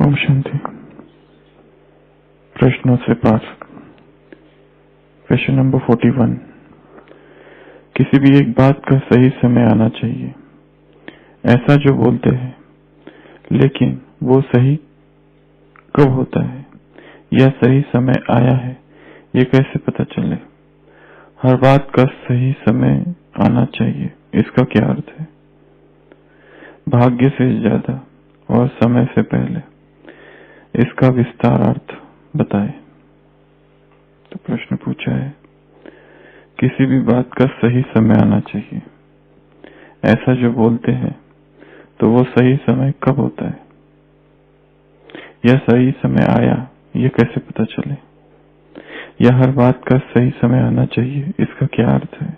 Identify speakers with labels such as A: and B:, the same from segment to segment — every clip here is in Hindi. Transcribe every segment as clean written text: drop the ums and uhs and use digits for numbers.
A: ओम शांति। प्रश्नों से पार। Question number 41। किसी भी एक बात का सही समय आना चाहिए, ऐसा जो बोलते हैं, लेकिन वो सही कब होता है या सही समय आया है, ये कैसे पता चले? हर बात का सही समय आना चाहिए, इसका क्या अर्थ है? भाग्य से ज्यादा और समय से पहले, इसका विस्तार अर्थ बताएं। तो प्रश्न पूछा है, किसी भी बात का सही समय आना चाहिए, ऐसा जो बोलते हैं, तो वो सही समय कब होता है या सही समय आया, ये कैसे पता चले? या हर बात का सही समय आना चाहिए, इसका क्या अर्थ है?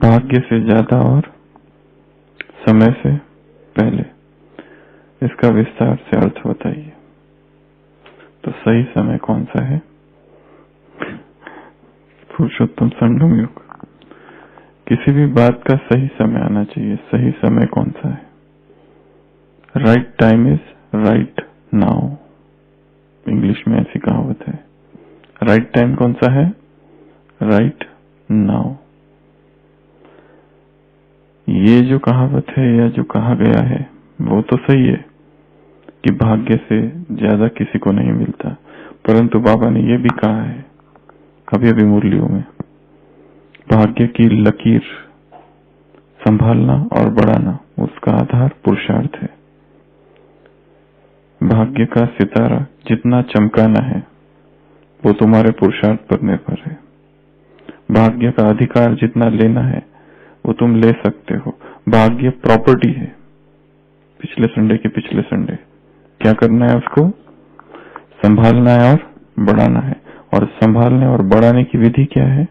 A: भाग्य से ज्यादा और समय से पहले, इसका विस्तार से अर्थ बताइए। तो सही समय कौन सा है? पुरुषोत्तम संगम योग। किसी भी बात का सही समय आना चाहिए, सही समय कौन सा है? Right time is right now. English में ऐसी कहावत है। राइट टाइम कौन सा है? Right now. ये जो कहावत है या जो कहा गया है, वो तो सही है कि भाग्य से ज्यादा किसी को नहीं मिलता, परंतु बाबा ने ये भी कहा है अभी अभी मुरलियों में, भाग्य की लकीर संभालना और बढ़ाना, उसका आधार पुरुषार्थ है। भाग्य का सितारा जितना चमकाना है, वो तुम्हारे पुरुषार्थ पर निर्भर है। भाग्य का अधिकार जितना लेना है, वो तुम ले सकते हो। भाग्य प्रॉपर्टी है। पिछले संडे के पिछले संडे क्या करना है? उसको संभालना है और बढ़ाना है। और संभालने और बढ़ाने की विधि क्या है?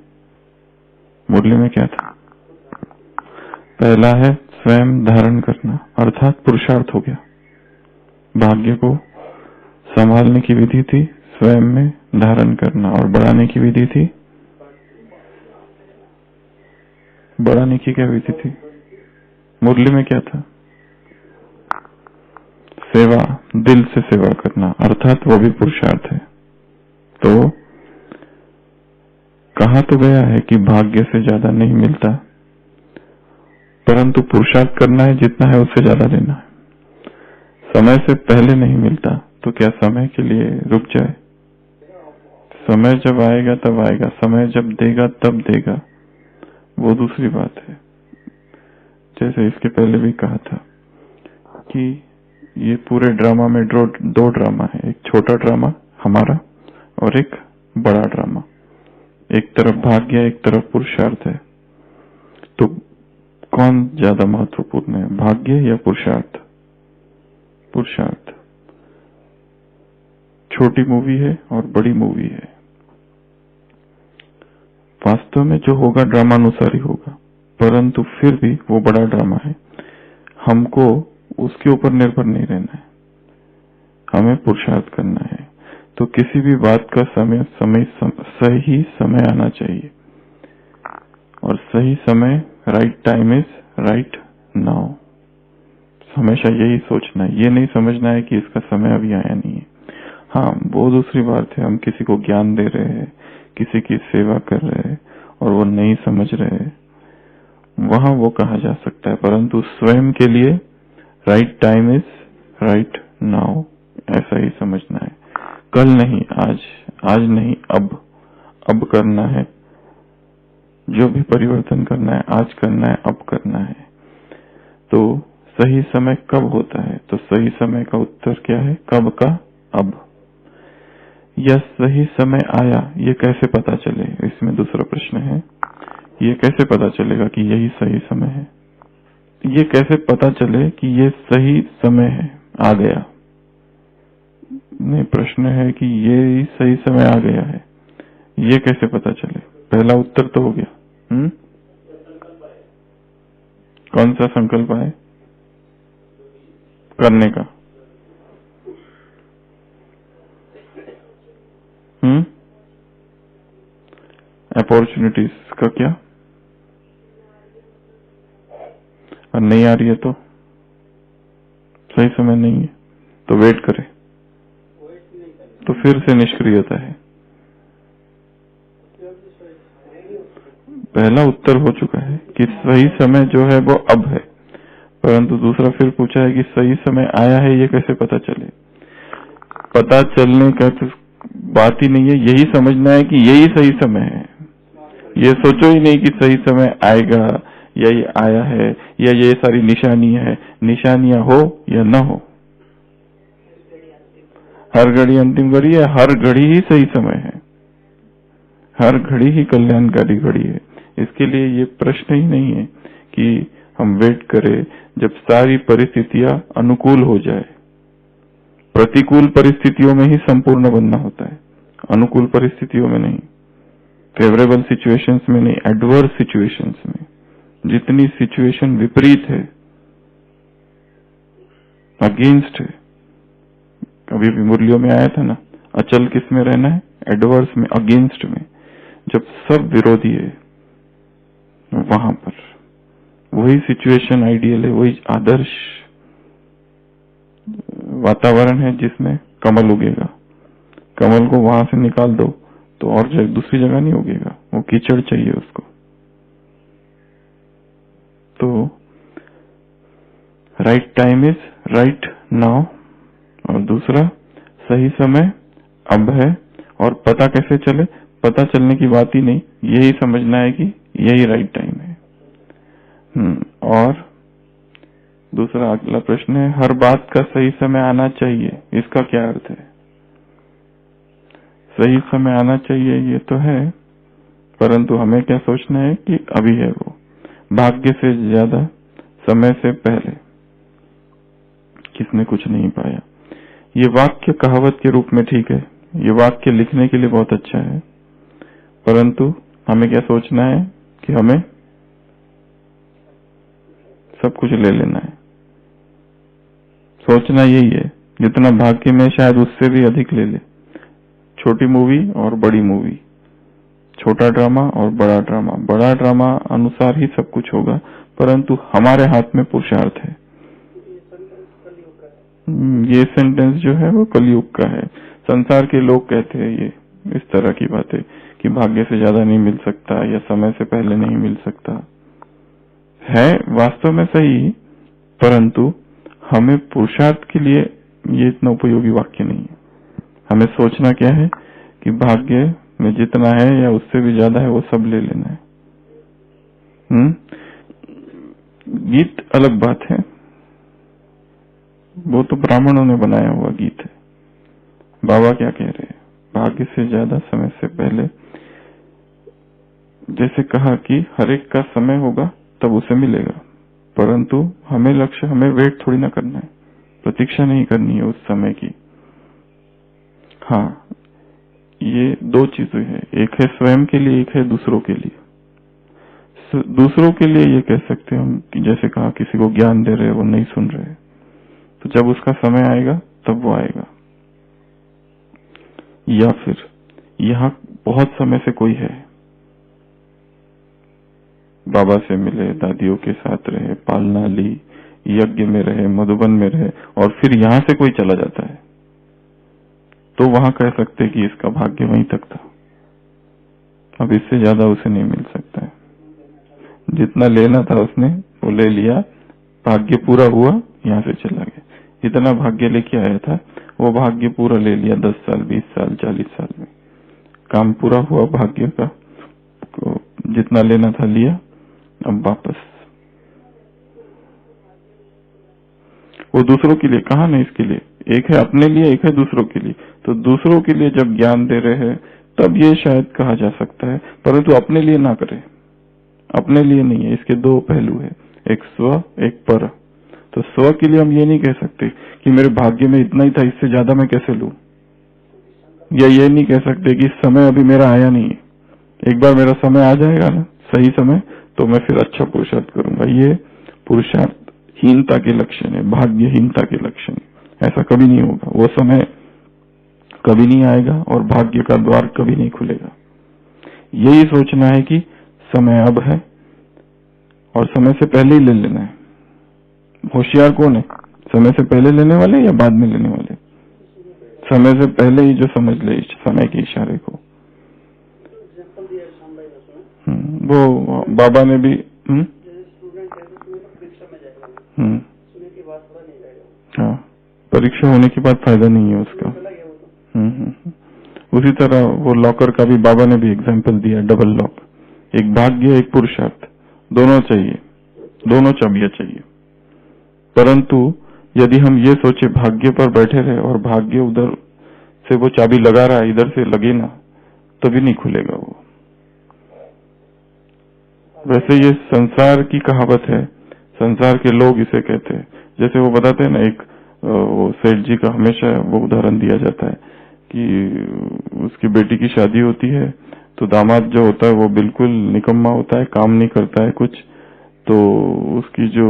A: मुरली में क्या था? पहला है स्वयं धारण करना, अर्थात पुरुषार्थ हो गया। भाग्य को संभालने की विधि थी स्वयं में धारण करना, और बढ़ाने की विधि थी, बढ़ाने की क्या विधि थी? मुरली में क्या था? सेवा, दिल से सेवा करना, अर्थात वो भी पुरुषार्थ है। तो कहा तो गया है कि भाग्य से ज्यादा नहीं मिलता, परंतु पुरुषार्थ करना है, जितना है उससे ज्यादा लेना है। समय से पहले नहीं मिलता, तो क्या समय के लिए रुक जाए? समय जब आएगा तब आएगा, समय जब देगा तब देगा, वो दूसरी बात है। जैसे इसके पहले भी कहा था कि ये पूरे ड्रामा में दो ड्रामा है, एक छोटा ड्रामा हमारा और एक बड़ा ड्रामा। एक तरफ भाग्य, एक तरफ पुरुषार्थ है। तो कौन ज्यादा महत्वपूर्ण है, भाग्य या पुरुषार्थ? पुरुषार्थ। छोटी मूवी है और बड़ी मूवी है। वास्तव में जो होगा ड्रामा अनुसार ही होगा, परंतु फिर भी वो बड़ा ड्रामा है। हमको उसके ऊपर निर्भर नहीं रहना है, हमें पुरुषार्थ करना है। तो किसी भी बात का सही समय आना चाहिए, और सही समय, right time is right now. हमेशा यही सोचना है, ये नहीं समझना है कि इसका समय अभी आया नहीं है। हाँ, वो दूसरी बात है, हम किसी को ज्ञान दे रहे हैं, किसी की सेवा कर रहे हैं और वो नहीं समझ रहे हैं, वहां वो कहा जा सकता है। परंतु स्वयं के लिए right time is right now, ऐसा ही समझना है। कल नहीं आज, आज नहीं अब करना है। जो भी परिवर्तन करना है आज करना है, अब करना है। तो सही समय कब होता है? तो सही समय का उत्तर क्या है? कब का अब। यह सही समय आया, ये कैसे पता चले? इसमें दूसरा प्रश्न है, ये कैसे पता चलेगा कि यही सही समय है? ये कैसे पता चले कि ये सही समय है, आ गया? नहीं, प्रश्न है कि ये सही समय आ गया है, ये कैसे पता चले? पहला उत्तर तो हो गया। कौन सा संकल्प है करने का? अपॉर्चुनिटीज का क्या? और नहीं आ रही है तो सही समय नहीं है, तो वेट करें। तो फिर से निष्क्रियता है। पहला उत्तर हो चुका है कि सही समय जो है वो अब है, परंतु दूसरा फिर पूछा है कि सही समय आया है, ये कैसे पता चले। पता चलने का तो बात ही नहीं है, यही समझना है कि यही सही समय है। ये सोचो ही नहीं कि सही समय आएगा या ये आया है या ये सारी निशानियां है। निशानियां हो या न हो, हर घड़ी अंतिम घड़ी है, हर घड़ी ही सही समय है, हर घड़ी ही कल्याणकारी घड़ी है। इसके लिए ये प्रश्न ही नहीं है कि हम वेट करें जब सारी परिस्थितियां अनुकूल हो जाए। प्रतिकूल परिस्थितियों में ही संपूर्ण बनना होता है, अनुकूल परिस्थितियों में नहीं, फेवरेबल सिचुएशंस में नहीं, एडवर्स सिचुएशंस में। जितनी सिचुएशन विपरीत है, अगेंस्ट है, अभी भी मुरलियों में आया था ना, अचल किस में रहना है? एडवर्स में, अगेंस्ट में। जब सब विरोधी है वहां पर वही सिचुएशन आइडियल है, वही आदर्श वातावरण है जिसमें कमल उगेगा। कमल को वहां से निकाल दो तो और दूसरी जगह नहीं उगेगा, वो कीचड़ चाहिए उसको। तो right time is right now, और दूसरा सही समय अब है। और पता कैसे चले? पता चलने की बात ही नहीं, यही समझना है कि यही राइट टाइम है। और दूसरा अगला प्रश्न है, हर बात का सही समय आना चाहिए, इसका क्या अर्थ है? सही समय आना चाहिए ये तो है, परंतु हमें क्या सोचना है कि अभी है वो, भाग्य से ज्यादा समय से पहले किसने कुछ नहीं पाया। ये वाक्य कहावत के रूप में ठीक है, ये वाक्य लिखने के लिए बहुत अच्छा है, परंतु हमें क्या सोचना है कि हमें सब कुछ ले लेना है। सोचना यही है, जितना भाग्य में शायद उससे भी अधिक ले ले। छोटी मूवी और बड़ी मूवी, छोटा ड्रामा और बड़ा ड्रामा, बड़ा ड्रामा अनुसार ही सब कुछ होगा, परंतु हमारे हाथ में पुरुषार्थ है। ये सेंटेंस जो है वो कलयुग का है। संसार के लोग कहते हैं ये इस तरह की बातें कि भाग्य से ज्यादा नहीं मिल सकता या समय से पहले नहीं मिल सकता है, वास्तव में सही, परंतु हमें पुरुषार्थ के लिए ये इतना उपयोगी वाक्य नहीं है। हमें सोचना क्या है कि भाग्य में जितना है या उससे भी ज्यादा है वो सब ले लेना है। गीत अलग बात है, वो तो ब्राह्मणों ने बनाया हुआ गीत है। बाबा क्या कह रहे हैं? भाग्य से ज्यादा समय से पहले, जैसे कहा कि हर एक का समय होगा तब उसे मिलेगा, परंतु हमें लक्ष्य, हमें वेट थोड़ी ना करना है, प्रतीक्षा नहीं करनी है उस समय की। हाँ, ये दो चीजें हैं, एक है स्वयं के लिए, एक है दूसरों के लिए। दूसरों के लिए ये कह सकते हैं हम कि जैसे कहा किसी को ज्ञान दे रहे, वो नहीं सुन रहे, तो जब उसका समय आएगा तब वो आएगा। या फिर यहाँ बहुत समय से कोई है, बाबा से मिले, दादियों के साथ रहे, पालना ली, यज्ञ में रहे, मधुबन में रहे, और फिर यहाँ से कोई चला जाता है, तो वहां कह सकते कि इसका भाग्य वहीं तक था, अब इससे ज्यादा उसे नहीं मिल सकता है। जितना लेना था उसने वो ले लिया, भाग्य पूरा हुआ, यहाँ से चला गया। जितना भाग्य लेके आया था वो भाग्य पूरा ले लिया, 10 साल, 20 साल, 40 साल में काम पूरा हुआ भाग्य का, जितना लेना था लिया, अब वापस वो दूसरों के लिए। कहा नहीं, इसके लिए एक है अपने लिए, एक है दूसरों के लिए। तो दूसरों के लिए जब ज्ञान दे रहे हैं तब ये शायद कहा जा सकता है, परंतु अपने लिए ना करे, अपने लिए नहीं है। इसके दो पहलू है, एक स्व, एक पर। तो स्व के लिए हम ये नहीं कह सकते कि मेरे भाग्य में इतना ही था, इससे ज्यादा मैं कैसे लूं, या ये नहीं कह सकते कि समय अभी मेरा आया नहीं है, एक बार मेरा समय आ जाएगा ना, सही समय, तो मैं फिर अच्छा पुरुषार्थ करूंगा। ये पुरुषार्थहीनता के लक्षण है, भाग्यहीनता के लक्षण है। ऐसा कभी नहीं होगा, वो समय कभी नहीं आएगा और भाग्य का द्वार कभी नहीं खुलेगा। यही सोचना है कि समय अब है और समय से पहले ही ले लेना है। होशियार कौन है, समय से पहले लेने वाले या बाद में लेने वाले? समय से पहले ही जो समझ ले इस समय के इशारे को। वो बाबा ने भी हाँ, परीक्षा होने के बाद फायदा नहीं है उसका। उसी तरह वो लॉकर का भी बाबा ने भी एग्जाम्पल दिया, डबल लॉक, एक भाग्य एक पुरुषार्थ, दोनों चाहिए, दोनों चाबियां चाहिए। परंतु यदि हम ये सोचे भाग्य पर बैठे रहे और भाग्य उधर से वो चाबी लगा रहा है, इधर से लगे ना, तभी नहीं खुलेगा वो। वैसे ये संसार की कहावत है, संसार के लोग इसे कहते हैं। जैसे वो बताते हैं ना, एक वो सेठ जी का हमेशा वो उदाहरण दिया जाता है कि उसकी बेटी की शादी होती है तो दामाद जो होता है वो बिल्कुल निकम्मा होता है, काम नहीं करता है कुछ। तो उसकी जो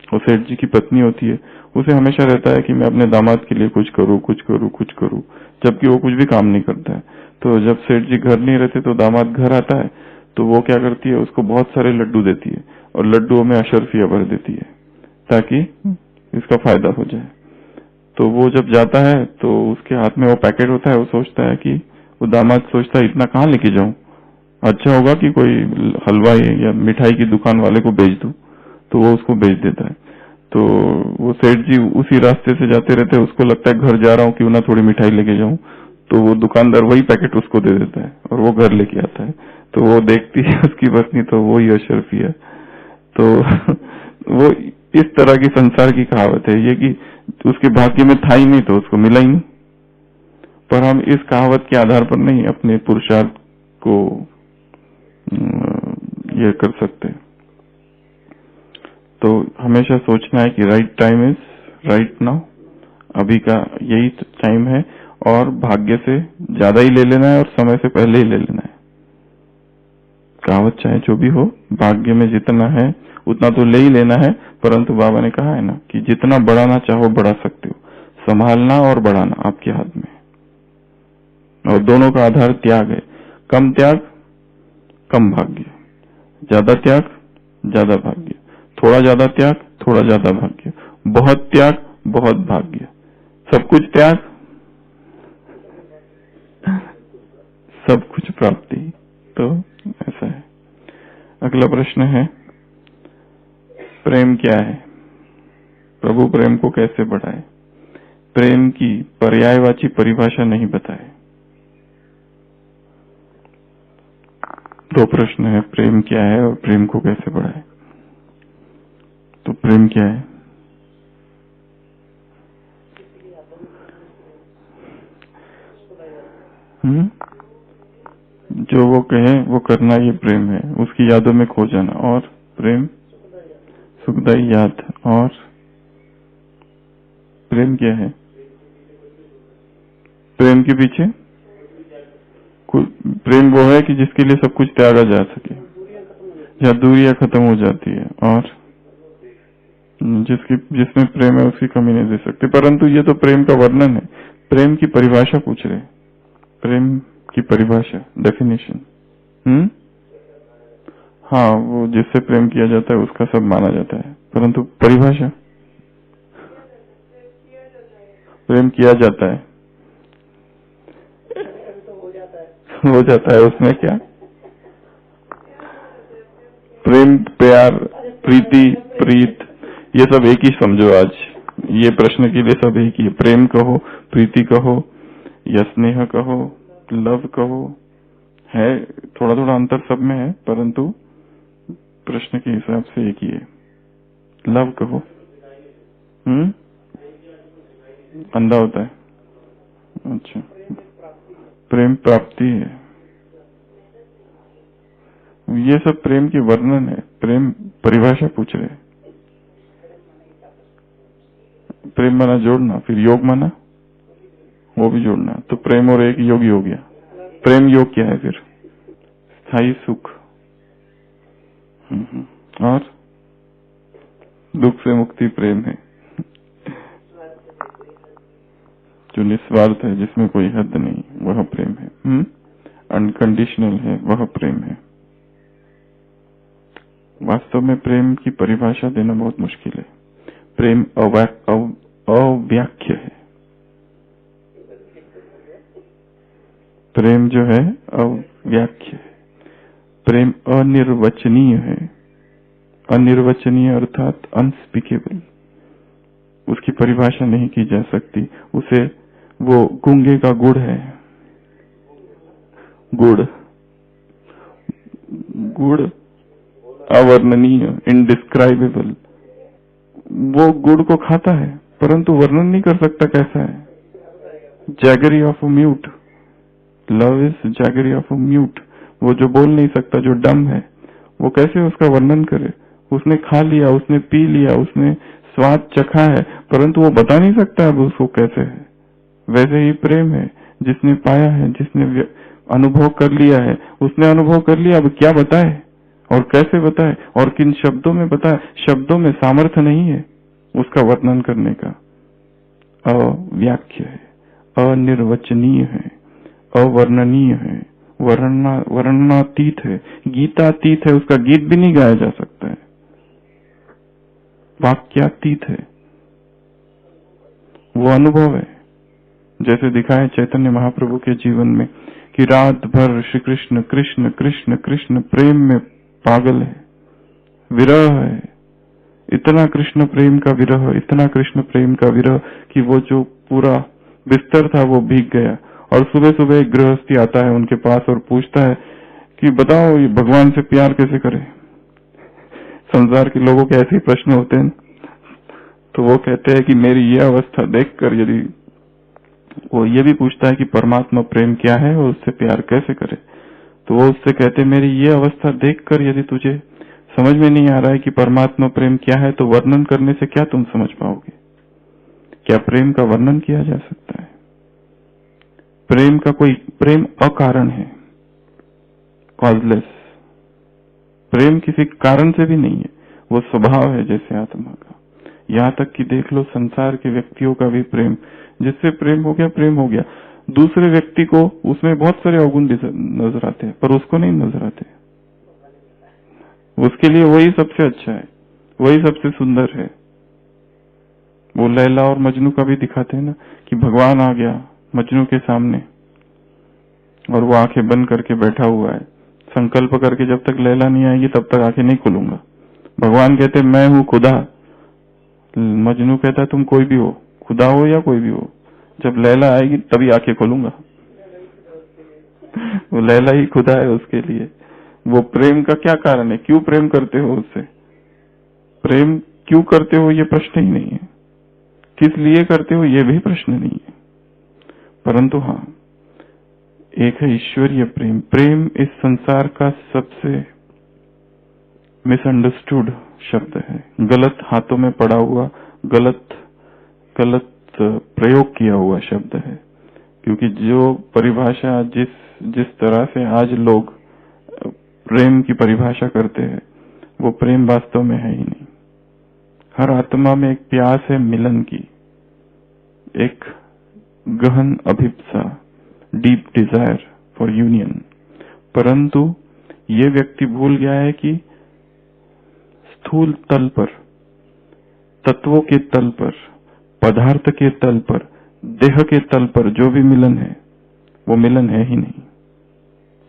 A: वो सेठ जी की पत्नी होती है, उसे हमेशा रहता है कि मैं अपने दामाद के लिए कुछ करूं, कुछ करूं, कुछ करूं, जबकि वो कुछ भी काम नहीं करता है। तो जब सेठ जी घर नहीं रहते तो दामाद घर आता है तो वो क्या करती है, उसको बहुत सारे लड्डू देती है और लड्डुओं में अशर्फियां भर देती है ताकि इसका फायदा हो जाए। तो वो जब जाता है तो उसके हाथ में वो पैकेट होता है, वो सोचता है कि वो दामाद सोचता है इतना कहाँ लेके जाऊं, अच्छा होगा कि कोई हलवाई या मिठाई की दुकान वाले को बेच दूं। तो वो उसको बेच देता है। तो वो सेठ जी उसी रास्ते से जाते रहते हैं, उसको लगता है घर जा रहा हूँ, क्यों ना थोड़ी मिठाई लेके जाऊं। तो वो दुकानदार वही पैकेट उसको दे देता है और वो घर लेके आता है। तो वो देखती है उसकी पत्नी, तो वो ही अशरफी है। तो वो इस तरह की संसार की कहावत है ये कि उसके भाग्य में था ही नहीं तो उसको मिला ही नहीं। पर हम इस कहावत के आधार पर नहीं अपने पुरुषार्थ को ये कर सकते। तो हमेशा सोचना है कि right time is right now, अभी का यही टाइम है, और भाग्य से ज्यादा ही ले लेना है और समय से पहले ही ले लेना है। कहावत चाहे जो भी हो, भाग्य में जितना है उतना तो ले ही लेना है। परंतु बाबा ने कहा है ना कि जितना बढ़ाना चाहो बढ़ा सकते हो, संभालना और बढ़ाना आपके हाथ में। और दोनों का आधार त्याग है। कम त्याग कम भाग्य, ज्यादा त्याग ज्यादा भाग्य, थोड़ा ज्यादा त्याग थोड़ा ज्यादा भाग्य, बहुत त्याग बहुत भाग्य, सब कुछ त्याग सब कुछ प्राप्ति। तो ऐसा है। अगला प्रश्न है, प्रेम क्या है? प्रभु प्रेम को कैसे बढ़ाए? प्रेम की पर्यायवाची परिभाषा नहीं बताए। दो प्रश्न है, प्रेम क्या है और प्रेम को कैसे बढ़ाए। तो प्रेम क्या है? जो वो कहे वो करना, ये प्रेम है। उसकी यादों में खो जाना। और प्रेम सुखदाई याद। और प्रेम क्या है? प्रेम के पीछे प्रेम वो है कि जिसके लिए सब कुछ त्यागा जा सके, या दूरियां खत्म हो जाती है, और जिसमें प्रेम है उसकी कमी नहीं दे सकते। परंतु ये तो प्रेम का वर्णन है, प्रेम की परिभाषा पूछ रहे। प्रेम की परिभाषा, डेफिनेशन। हाँ, वो जिससे प्रेम किया जाता है उसका सब माना जाता है, परंतु परिभाषा, प्रेम किया जाता है, हो जाता है उसमें क्या? प्रेम, प्यार, प्रीति, प्रीत, ये सब एक ही समझो। आज ये प्रश्न के लिए सब एक ही। प्रेम कहो, प्रीति कहो, या स्नेह कहो, लव कहो, है थोड़ा थोड़ा अंतर सब में है, परंतु प्रश्न के हिसाब से एक ही है। लव कहो, अंधा होता है। अच्छा, प्रेम प्राप्ति है। ये सब प्रेम की वर्णन है, प्रेम परिभाषा पूछ रहे। प्रेम माना जोड़ना, फिर योग माना वो भी जोड़ना, तो प्रेम और एक योग ही हो गया। प्रेम योग क्या है फिर? स्थायी सुख। और दुख से मुक्ति प्रेम है, जो निस्वार्थ है, जिसमें कोई हद नहीं, वह प्रेम है। अनकंडीशनल है, वह प्रेम है। वास्तव में प्रेम की परिभाषा देना बहुत मुश्किल है। प्रेम अव्याख्य है, प्रेम जो है अव्याख्य है, प्रेम अनिर्वचनीय है। अनिर्वचनीय अर्थात अनस्पीकेबल, उसकी परिभाषा नहीं की जा सकती। उसे वो गूंगे का गुड़ है, गुड़ गुड़ अवर्णनीय, इनडिस्क्राइबेबल। वो गुड़ को खाता है परंतु वर्णन नहीं कर सकता कैसा है। Jaggery of a mute, love is jaggery of a mute. वो जो बोल नहीं सकता, जो डम है, वो कैसे उसका वर्णन करे। उसने खा लिया, उसने पी लिया, उसने स्वाद चखा है, परंतु वो बता नहीं सकता अब उसको कैसे है। वैसे ही प्रेम है, जिसने पाया है, जिसने अनुभव कर लिया है, उसने अनुभव कर लिया, अब क्या बताए और कैसे बताए और किन शब्दों में बताए। शब्दों में सामर्थ्य नहीं है उसका वर्णन करने का। अव्याख्य है, अनिर्वचनीय है, अवर्णनीय है, वर्णनातीत है, गीतातीत है। उसका गीत भी नहीं गाया जा सकता है। वाक्यातीत है, वो अनुभव है। जैसे दिखाए चैतन्य महाप्रभु के जीवन में कि रात भर श्री कृष्ण कृष्ण कृष्ण कृष्ण प्रेम में पागल है, विरह है। इतना कृष्ण प्रेम का विरह, इतना कृष्ण प्रेम का विरह कि वो जो पूरा बिस्तर था वो भीग गया। और सुबह सुबह एक गृहस्थी आता है उनके पास और पूछता है कि बताओ ये भगवान से प्यार कैसे करें। संसार के लोगों के ऐसे ही प्रश्न होते हैं। तो वो कहते हैं कि मेरी ये अवस्था देखकर, यदि वो ये भी पूछता है कि परमात्मा प्रेम क्या है और उससे प्यार कैसे करे, तो वो उससे कहते हैं मेरी ये अवस्था देखकर यदि तुझे समझ में नहीं आ रहा है कि परमात्मा प्रेम क्या है, तो वर्णन करने से क्या तुम समझ पाओगे। क्या प्रेम का वर्णन किया जा सकता है? प्रेम अकारण है, कॉजलेस। प्रेम किसी कारण से भी नहीं है, वो स्वभाव है जैसे आत्मा का। यहाँ तक कि देख लो संसार के व्यक्तियों का भी प्रेम, जिससे प्रेम हो गया। दूसरे व्यक्ति को उसमें बहुत सारे अवगुण नजर आते हैं पर उसको नहीं नजर आते। उसके लिए वही सबसे अच्छा है, वही सबसे सुंदर है। वो लैला और मजनू का भी दिखाते हैं ना कि भगवान आ गया मजनू के सामने और वो आंखें बंद करके बैठा हुआ है, संकल्प करके जब तक लैला नहीं आएगी तब तक आंखें नहीं खोलूंगा। भगवान कहते मैं हूँ खुदा। मजनू कहता तुम कोई भी हो, खुदा हो या कोई भी हो, जब लैला आएगी तभी आंखें खोलूंगा। वो लैला ही खुदा है उसके लिए। वो प्रेम का क्या कारण है, क्यों प्रेम करते हो उससे? प्रेम क्यों करते हो ये प्रश्न ही नहीं है, किस लिए करते हो ये भी प्रश्न नहीं है। परंतु हाँ, एक है ईश्वरीय प्रेम। प्रेम इस संसार का सबसे मिसअंडरस्टूड शब्द है, गलत हाथों में पड़ा हुआ, गलत प्रयोग किया हुआ शब्द है। क्योंकि जो परिभाषा जिस तरह से आज लोग प्रेम की परिभाषा करते हैं, वो प्रेम वास्तव में है ही नहीं। हर आत्मा में एक प्यास है मिलन की, एक गहन अभिप्सा, डीप डिजायर फॉर यूनियन। परंतु ये व्यक्ति भूल गया है कि स्थूल तल पर, तत्वों के तल पर, पदार्थ के तल पर, देह के तल पर जो भी मिलन है वो मिलन है ही नहीं।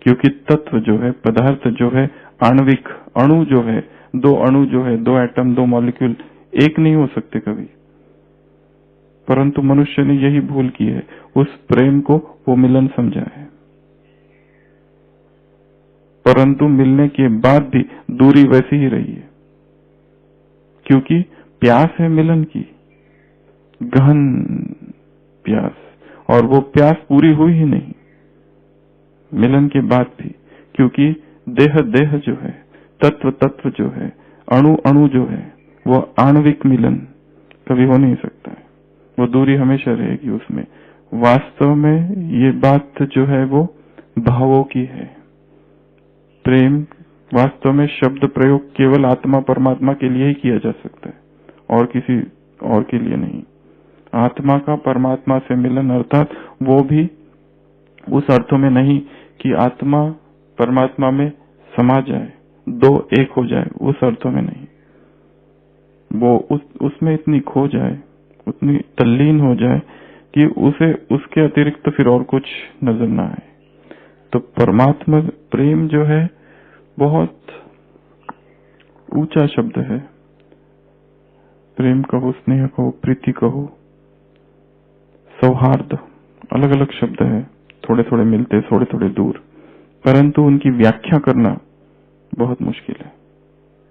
A: क्योंकि तत्व जो है, पदार्थ जो है, आणविक, अणु जो है, दो अणु जो है, दो एटम, दो मॉलिक्यूल एक नहीं हो सकते कभी। परंतु मनुष्य ने यही भूल की है, उस प्रेम को वो मिलन समझा है। परंतु मिलने के बाद भी दूरी वैसी ही रही है, क्योंकि प्यास है मिलन की, गहन प्यास, और वो प्यास पूरी हुई ही नहीं मिलन के बाद भी। क्योंकि देह जो है, तत्व जो है, अणु जो है, वो आणविक मिलन कभी हो नहीं सकता है, वो दूरी हमेशा रहेगी उसमें। वास्तव में ये बात जो है वो भावों की है। प्रेम वास्तव में शब्द प्रयोग केवल आत्मा परमात्मा के लिए ही किया जा सकता है और किसी और के लिए नहीं। आत्मा का परमात्मा से मिलन, अर्थात वो भी उस अर्थों में नहीं कि आत्मा परमात्मा में समा जाए, दो एक हो जाए, उस अर्थों में नहीं। वो उसमें इतनी खो जाए, उतनी तल्लीन हो जाए कि उसे उसके अतिरिक्त फिर और कुछ नजर ना आए। तो परमात्मा प्रेम जो है बहुत ऊंचा शब्द है। प्रेम कहो, स्नेह कहो, प्रीति कहो, सौहार्द, अलग अलग शब्द है, थोड़े थोड़े मिलते, थोड़े थोड़े दूर, परंतु उनकी व्याख्या करना बहुत मुश्किल है,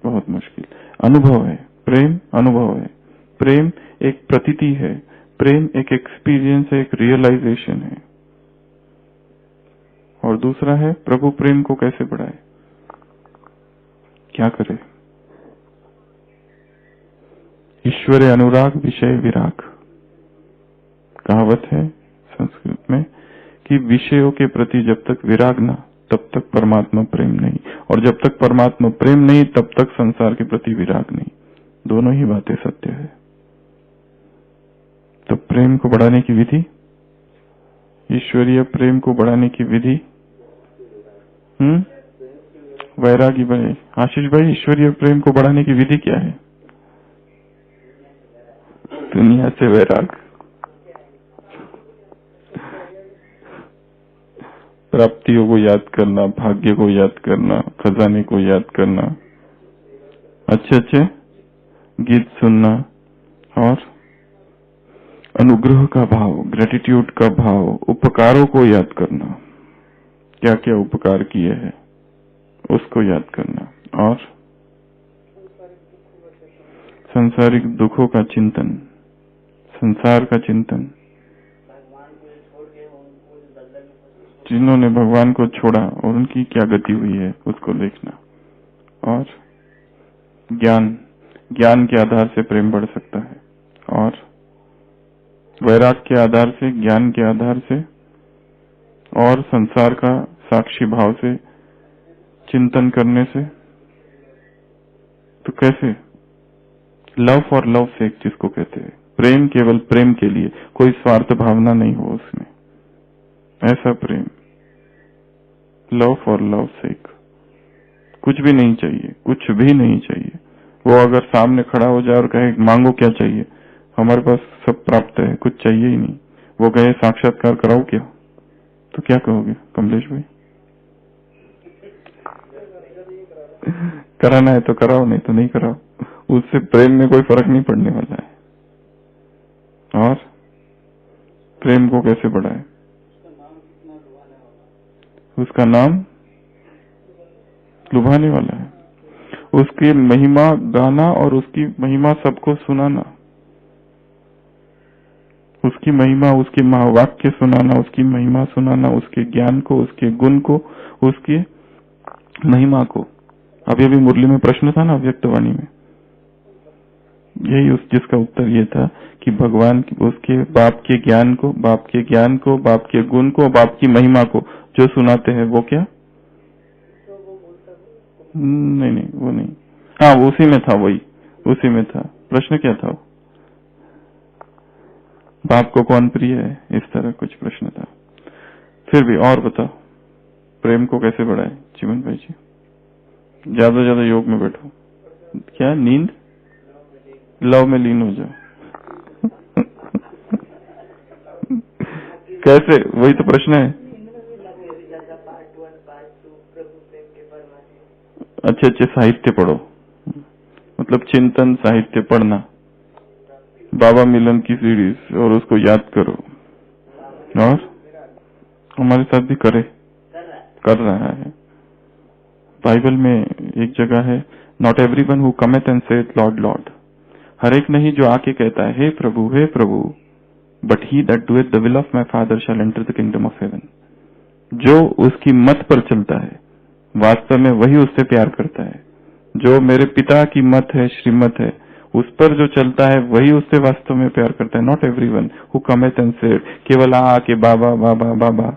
A: बहुत मुश्किल। अनुभव है, प्रेम अनुभव है, प्रेम एक प्रतीति है, प्रेम एक एक्सपीरियंस है, एक रियलाइजेशन है। और दूसरा है प्रभु प्रेम को कैसे बढ़ाए, क्या करे। ईश्वरे अनुराग विषय विराग, कहावत है संस्कृत में कि विषयों के प्रति जब तक विराग ना, तब तक परमात्मा प्रेम नहीं, और जब तक परमात्मा प्रेम नहीं तब तक संसार के प्रति विराग नहीं। दोनों ही बातें सत्य है। तो प्रेम को बढ़ाने की विधि, ईश्वरीय प्रेम को बढ़ाने की विधि, वैरागी भाई, आशीष भाई, ईश्वरीय प्रेम को बढ़ाने की विधि क्या है? दुनिया से वैराग, प्राप्तियों को याद करना, भाग्य को याद करना, खजाने को याद करना, अच्छे अच्छे गीत सुनना, और अनुग्रह का भाव, ग्रेटिट्यूड का भाव, उपकारों को याद करना, क्या क्या उपकार किए हैं उसको याद करना, और सांसारिक दुखों का चिंतन, संसार का चिंतन, जिन्होंने भगवान को छोड़ा और उनकी क्या गति हुई है उसको देखना, और ज्ञान, ज्ञान के आधार से प्रेम बढ़ सकता है, और वैराग के आधार से, ज्ञान के आधार से, और संसार का साक्षी भाव से चिंतन करने से। तो कैसे? लव फॉर लव सेक जिसको कहते हैं, प्रेम केवल प्रेम के लिए, कोई स्वार्थ भावना नहीं हो उसमें, ऐसा प्रेम, लव फॉर लव सेक, कुछ भी नहीं चाहिए, कुछ भी नहीं चाहिए। वो अगर सामने खड़ा हो जाए और कहे मांगो क्या चाहिए, हमारे पास सब प्राप्त है, कुछ चाहिए ही नहीं, वो कहे साक्षात्कार कराओ क्या, तो क्या कहोगे कमलेश भाई? कराना है तो कराओ, नहीं तो नहीं कराओ, उससे प्रेम में कोई फर्क नहीं पड़ने वाला है। और प्रेम को कैसे बढ़ाए? उसका नाम लुभाने वाला है, उसकी महिमा गाना और उसकी महिमा सबको सुनाना, उसकी महिमा, उसके महावाक्य सुनाना, उसकी महिमा सुनाना, उसके ज्ञान को, उसके गुण को, उसकी महिमा को। अभी अभी मुरली में प्रश्न था ना व्यक्तवाणी में, यही जिसका उत्तर ये था कि भगवान उसके बाप के ज्ञान को, बाप के ज्ञान को, बाप के गुण को, बाप की महिमा को जो सुनाते हैं वो क्या? नहीं वो नहीं, हाँ उसी में था, वही उसी में था। प्रश्न क्या था? बाप को कौन प्रिय है, इस तरह कुछ प्रश्न था। फिर भी और बताओ, प्रेम को कैसे बढ़ाए जीवन भाई जी? ज्यादा से ज्यादा योग में बैठो, क्या नींद, लव में लीन हो जाओ। कैसे? वही तो प्रश्न है। अच्छे अच्छे साहित्य पढ़ो, मतलब चिंतन साहित्य पढ़ना, बाबा मिलन की सीरीज, और उसको याद करो। और हमारे साथ भी कर रहा है। बाइबल में एक जगह है, not everyone who cometh and saith lord lord, हर एक नहीं जो आके कहता है हे प्रभु हे प्रभु, but he that doeth the will of my father shall enter the kingdom of heaven. जो उसकी मत पर चलता है वास्तव में वही उससे प्यार करता है। जो मेरे पिता की मत है, श्रीमत है, उस पर जो चलता है वही उससे वास्तव में प्यार करता है। Not everyone who cometh and said, केवल आके बाबा बाबा बाबा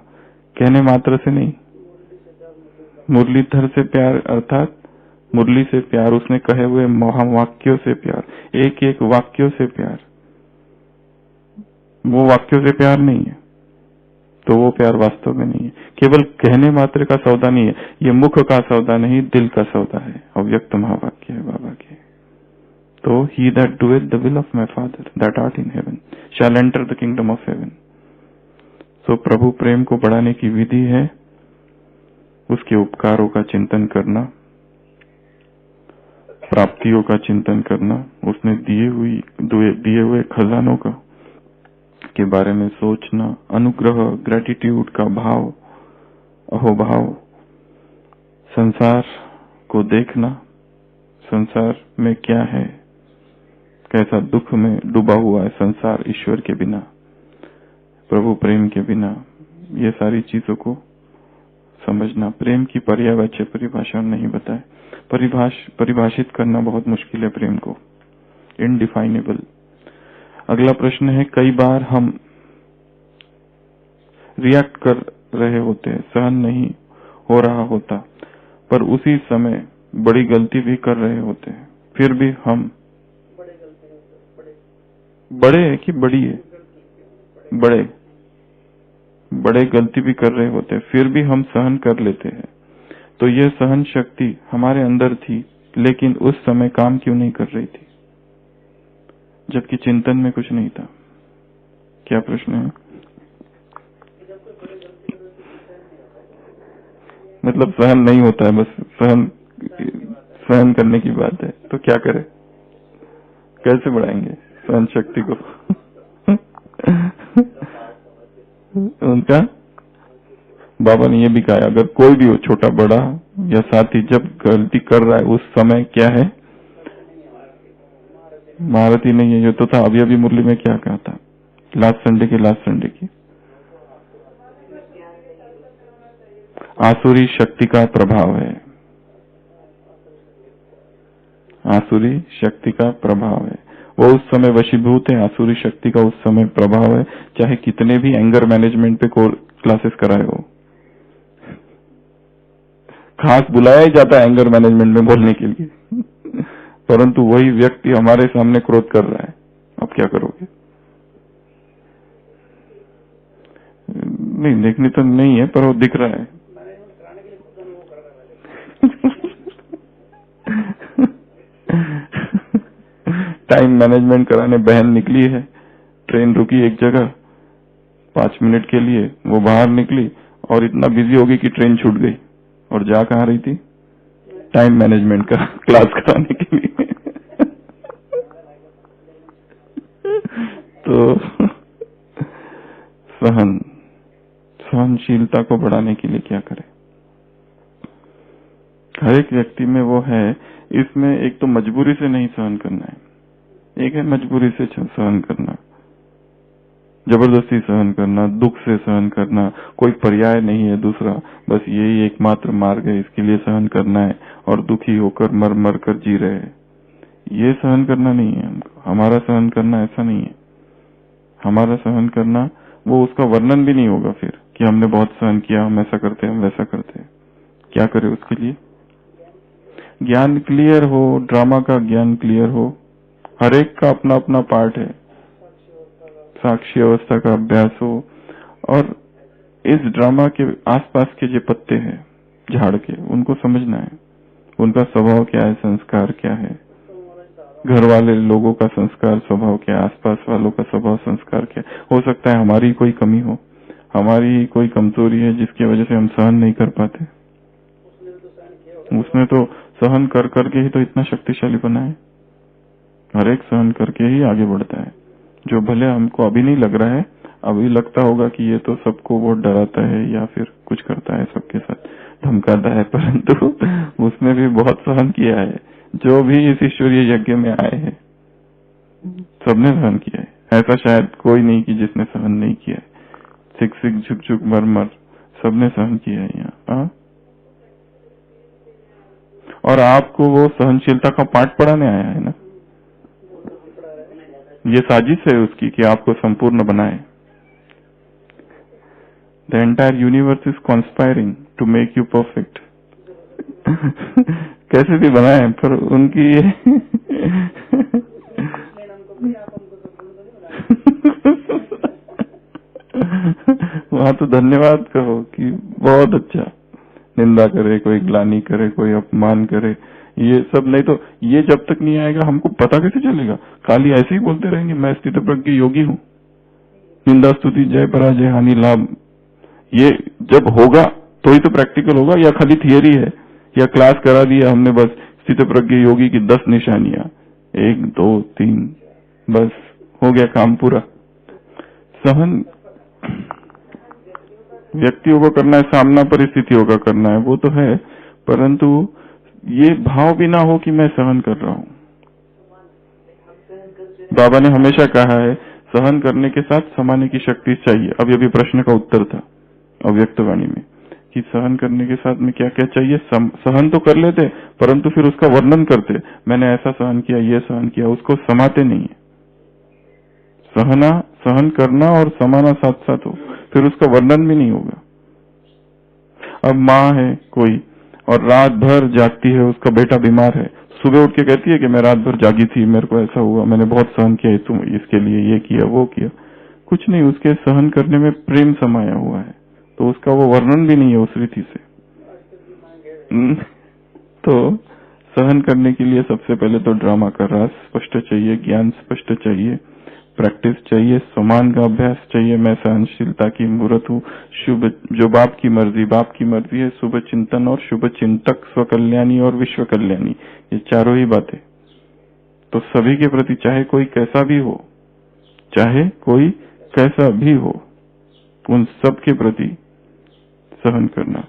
A: कहने मात्र से नहीं, मुरलीधर से प्यार, अर्थात मुरली से प्यार, उसने कहे हुए महावाक्यों से प्यार, एक एक वाक्यों से प्यार, वो वाक्यों से प्यार नहीं है तो वो प्यार वास्तव में नहीं है। केवल कहने मात्र का सौदा नहीं है, ये मुख का सौदा नहीं, दिल का सौदा है। अव्यक्त महावाक्य है बाबा के। तो he that doeth the will of my father that art in heaven shall enter the kingdom of heaven. So प्रभु प्रेम को बढ़ाने की विधि है उसके उपकारों का चिंतन करना, प्राप्तियों का चिंतन करना, उसने दिए हुए खजानों का के बारे में सोचना, अनुग्रह, ग्रेटिट्यूड का भाव, अहोभाव, संसार को देखना, संसार में क्या है, कैसा दुख में डूबा हुआ है संसार ईश्वर के बिना, प्रभु प्रेम के बिना, ये सारी चीजों को समझना। प्रेम की पर्यायवाच्य परिभाषा नहीं बताए, परिभाषित करना बहुत मुश्किल है प्रेम को, इनडिफाइनेबल। अगला प्रश्न है, कई बार हम रिएक्ट कर रहे होते हैं, सहन नहीं हो रहा होता, पर उसी समय बड़ी गलती भी कर रहे होते हैं, फिर भी हम बड़े है कि बड़ी है, बड़े गलती भी कर रहे होते हैं, फिर भी हम सहन कर लेते हैं। तो यह सहन शक्ति हमारे अंदर थी, लेकिन उस समय काम क्यों नहीं कर रही थी, जबकि चिंतन में कुछ नहीं था? क्या प्रश्न है? मतलब सहन नहीं होता है, बस सहन करने की बात है, तो क्या करें? कैसे बढ़ाएंगे सहन शक्ति को? उनका बाबा ने ये भी कहा, अगर कोई भी हो, छोटा बड़ा या साथी, जब गलती कर रहा है उस समय क्या है? महारथी नहीं है। ये तो था अभी मुरली में क्या कहा था लास्ट संडे की, आसुरी शक्ति का प्रभाव है, आसुरी शक्ति का प्रभाव है। वो उस समय वशीभूत है, आसुरी शक्ति का उस समय प्रभाव है, चाहे कितने भी एंगर मैनेजमेंट पे क्लासेस कराए हो। खास बुलाया ही जाता है एंगर मैनेजमेंट में बोलने के लिए, परंतु वही व्यक्ति हमारे सामने क्रोध कर रहा है, अब क्या करोगे? नहीं, देखने तो नहीं है, पर वो दिख रहा है। टाइम मैनेजमेंट कराने बहन निकली है, ट्रेन रुकी एक जगह 5 मिनट के लिए, वो बाहर निकली और इतना बिजी हो गई कि ट्रेन छूट गई, और जा कहाँ रही थी? टाइम मैनेजमेंट का क्लास कराने के लिए। तो सहनशीलता को बढ़ाने के लिए क्या करें? हर एक व्यक्ति में वो है। इसमें एक तो मजबूरी से नहीं सहन करना है, एक है मजबूरी से सहन करना, जबरदस्ती सहन करना, दुख से सहन करना, कोई पर्याय नहीं है दूसरा, बस यही एकमात्र मार्ग है, इसके लिए सहन करना है, और दुखी होकर मर मर कर जी रहे हैं। ये सहन करना नहीं है हमको। हमारा सहन करना ऐसा नहीं है। हमारा सहन करना, वो उसका वर्णन भी नहीं होगा फिर कि हमने बहुत सहन किया, हम ऐसा करते हैं, हम वैसा करते हैं। क्या करें उसके लिए? ज्ञान क्लियर हो, ड्रामा का ज्ञान क्लियर हो। हर एक का अपना अपना पार्ट है, साक्षी अवस्था का अभ्यास हो, और इस ड्रामा के आसपास के जो पत्ते हैं झाड़ के, उनको समझना है, उनका स्वभाव क्या है, संस्कार क्या है, घर वाले लोगों का संस्कार स्वभाव क्या है, आसपास वालों का स्वभाव संस्कार क्या है। हो सकता है हमारी कोई कमी हो, हमारी कोई कमजोरी है जिसकी वजह से हम सहन नहीं कर पाते। उसने तो सहन कर करके ही तो इतना शक्तिशाली बना है। हर एक सहन करके ही आगे बढ़ता है। जो भले हमको अभी नहीं लग रहा है, अभी लगता होगा कि ये तो सबको बहुत डराता है या फिर कुछ करता है, सबके साथ धमकाता है, परंतु उसने भी बहुत सहन किया है। जो भी इस ईश्वरीय यज्ञ में आए हैं सबने सहन किया है। ऐसा शायद कोई नहीं कि जिसने सहन नहीं किया है। सिक सिक झुक झुक मर मर सबने सहन किया है यहाँ। और आपको वो सहनशीलता का पाठ पढ़ाने आया है ना। ये साजिश है उसकी कि आपको संपूर्ण बनाए। The entire universe is conspiring to make you perfect. कैसे भी बनाए, पर उनकी वहां तो धन्यवाद कहो कि बहुत अच्छा। निंदा करे, कोई ग्लानि करे, कोई अपमान करे, ये सब नहीं तो ये जब तक नहीं आएगा हमको पता कैसे चलेगा। खाली ऐसे ही बोलते रहेंगे मैं स्थित प्रज्ञ योगी हूँ, निंदा स्तुति जय पराजय हानि लाभ, ये जब होगा तो ही तो प्रैक्टिकल होगा, या खाली थियरी है, या क्लास करा दिया हमने बस स्थितप्रज्ञ योगी की 10 निशानियां, 1 2 3, बस हो गया काम पूरा। सहन व्यक्तियों को करना है, सामना परिस्थितियों का करना है, वो तो है, परंतु ये भाव भी ना हो कि मैं सहन कर रहा हूं। बाबा ने हमेशा कहा है सहन करने के साथ समाने की शक्ति चाहिए। अभी अभी प्रश्न का उत्तर था अव्यक्तवाणी में कि सहन करने के साथ में क्या क्या चाहिए। सहन तो कर लेते परंतु फिर उसका वर्णन करते, मैंने ऐसा सहन किया, ये सहन किया, उसको समाते नहीं है। सहन करना और समाना साथ साथ हो, फिर उसका वर्णन भी नहीं होगा। अब माँ है कोई और रात भर जागती है, उसका बेटा बीमार है, सुबह उठ के कहती है कि मैं रात भर जागी थी, मेरे को ऐसा हुआ, मैंने बहुत सहन किया, तुम इसके लिए ये किया वो किया। कुछ नहीं, उसके सहन करने में प्रेम समाया हुआ है, तो उसका वो वर्णन भी नहीं है उस रीति से। तो सहन करने के लिए सबसे पहले तो ड्रामा का रस स्पष्ट चाहिए, ज्ञान स्पष्ट चाहिए, प्रैक्टिस चाहिए, समान का अभ्यास चाहिए। मैं सहनशीलता की मूर्त हूँ, शुभ जो बाप की मर्जी है, शुभ चिंतन और शुभ चिंतक, स्वकल्याणी और विश्व कल्याणी, ये चारों ही बातें तो सभी के प्रति, चाहे कोई कैसा भी हो, उन सब के प्रति सहन करना।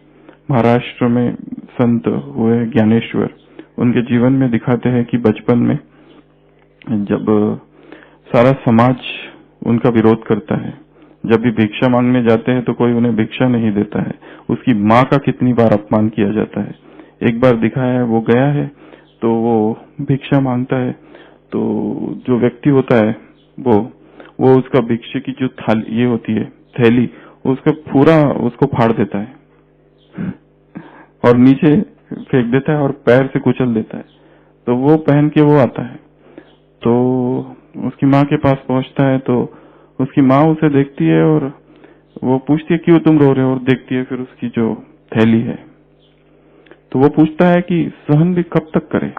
A: महाराष्ट्र में संत हुए ज्ञानेश्वर, उनके जीवन में दिखाते हैं कि बचपन में जब सारा समाज उनका विरोध करता है, जब भी भिक्षा मांगने जाते हैं तो कोई उन्हें भिक्षा नहीं देता है, उसकी माँ का कितनी बार अपमान किया जाता है। एक बार दिखाया है, वो गया है तो वो भिक्षा मांगता है, तो जो व्यक्ति होता है वो उसका भिक्षा की जो थाली ये होती है थैली, उसका पूरा उसको फाड़ देता है और नीचे फेंक देता है और पैर से कुचल देता है। तो वो पहन के वो आता है, तो उसकी माँ के पास पहुंचता है, तो उसकी माँ उसे देखती है और वो पूछती है क्यों तुम रो रहे हो, और देखती है फिर उसकी जो थैली है, तो वो पूछता है कि सहन भी कब तक करे।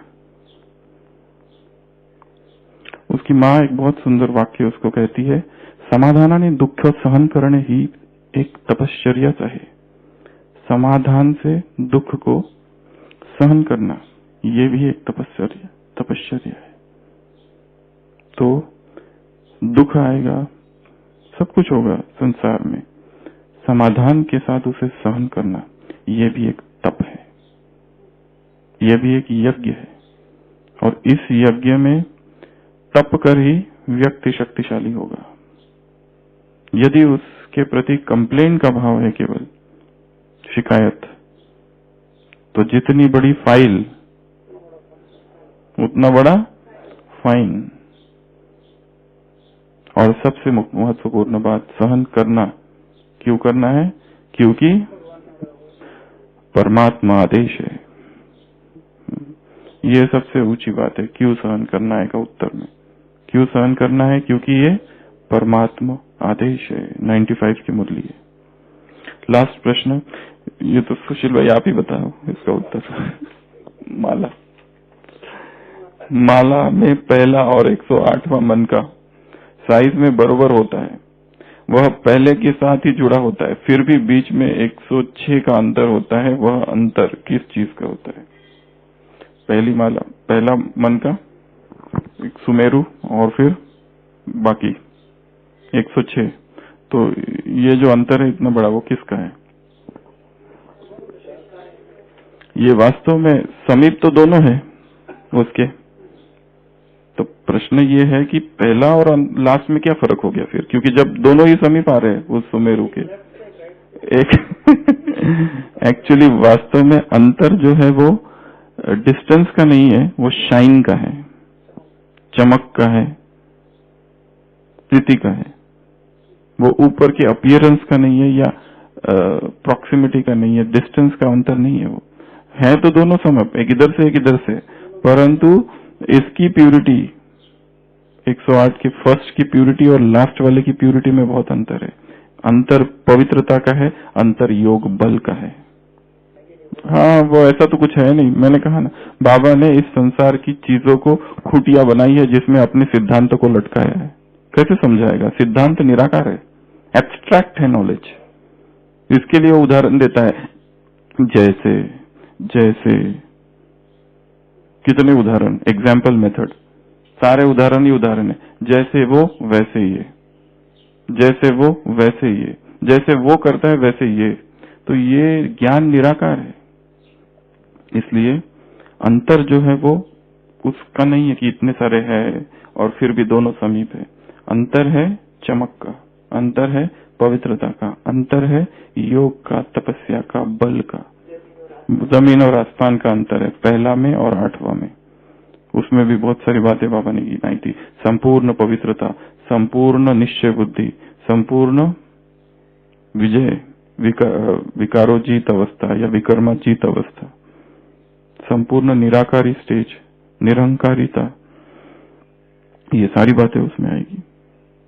A: उसकी माँ एक बहुत सुंदर वाक्य उसको कहती है, समाधानाने दुःख सहन करने ही एक तपश्चर्याच आहे। समाधान से दुख को सहन करना ये भी एक तपश्चर्या है। तो दुख आएगा, सब कुछ होगा संसार में, समाधान के साथ उसे सहन करना ये भी एक तप है, यह भी एक यज्ञ है। और इस यज्ञ में तप कर ही व्यक्ति शक्तिशाली होगा। यदि उसके प्रति कंप्लेन का भाव है, केवल शिकायत, तो जितनी बड़ी फाइल उतना बड़ा फाइन। और सबसे महत्वपूर्ण बात, सहन करना क्यों करना है? क्योंकि परमात्मा आदेश है। ये सबसे ऊंची बात है, क्यों सहन करना है का उत्तर में। क्यों सहन करना है? क्योंकि ये परमात्मा आदेश है। 95 की मुरली है। लास्ट प्रश्न, ये तो सुशील भाई आप ही बताओ इसका उत्तर। माला में पहला और 108वां मन का साइज में बराबर होता है, वह पहले के साथ ही जुड़ा होता है, फिर भी बीच में 106 का अंतर होता है। वह अंतर किस चीज का होता है? पहली माला, पहला मन का एक सुमेरु और फिर बाकी 106, तो ये जो अंतर है इतना बड़ा, वो किसका है? ये वास्तव में समीप तो दोनों है उसके। तो प्रश्न ये है कि पहला और लास्ट में क्या फर्क हो गया फिर, क्योंकि जब दोनों ही समीप आ रहे हैं उस सुमेरु के। एक एक्चुअली वास्तव में अंतर जो है वो डिस्टेंस का नहीं है, वो शाइन का है, चमक का है, स्थिति का है। वो ऊपर के अपीयरेंस का नहीं है या प्रॉक्सिमिटी का नहीं है, डिस्टेंस का अंतर नहीं है। वो है तो दोनों समप, एक इधर से एक इधर से, परंतु इसकी प्यूरिटी 108 की फर्स्ट की प्यूरिटी और लास्ट वाले की प्यूरिटी में बहुत अंतर है। अंतर पवित्रता का है, अंतर योग बल का है। हाँ, वो ऐसा तो कुछ है नहीं। मैंने कहा ना, बाबा ने इस संसार की चीजों को खुटिया बनाई है जिसमें अपने सिद्धांत को लटकाया है। कैसे समझाएगा? सिद्धांत निराकार है, एब्स्ट्रैक्ट है नॉलेज। इसके लिए वो उदाहरण देता है, जैसे जैसे कितने उदाहरण, एग्जाम्पल मेथड, सारे उदाहरण ही उदाहरण है। जैसे वो वैसे ये, जैसे वो वैसे ये, जैसे वो करता है वैसे ये। तो ये ज्ञान निराकार है। इसलिए अंतर जो है वो उसका नहीं है कि इतने सारे हैं और फिर भी दोनों समीप है। अंतर है चमक का, अंतर है पवित्रता का, अंतर है योग का, तपस्या का, बल का। जमीन और आसमान का अंतर है, पहला में और 8वां में। उसमें भी बहुत सारी बातें बाबा ने गिनाई थी। संपूर्ण पवित्रता, संपूर्ण निश्चय बुद्धि, संपूर्ण विजय, विकारोजीत अवस्था या विकर्माजीत अवस्था, संपूर्ण निराकारी स्टेज, निरंकारिता, ये सारी बातें उसमें आएगी।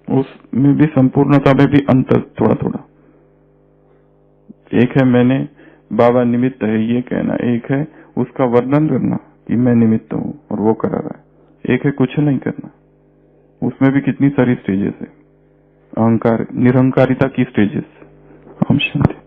A: उसमें भी संपूर्णता में भी अंतर थोड़ा थोड़ा। एक है मैंने बाबा निमित्त है ये कहना, एक है उसका वर्णन करना कि मैं निमित्त हूं और वो करा रहा है, एक है कुछ नहीं करना। उसमें भी कितनी सारी स्टेजेस है, अहंकार निरंकारिता की स्टेजेस। ओम शांति।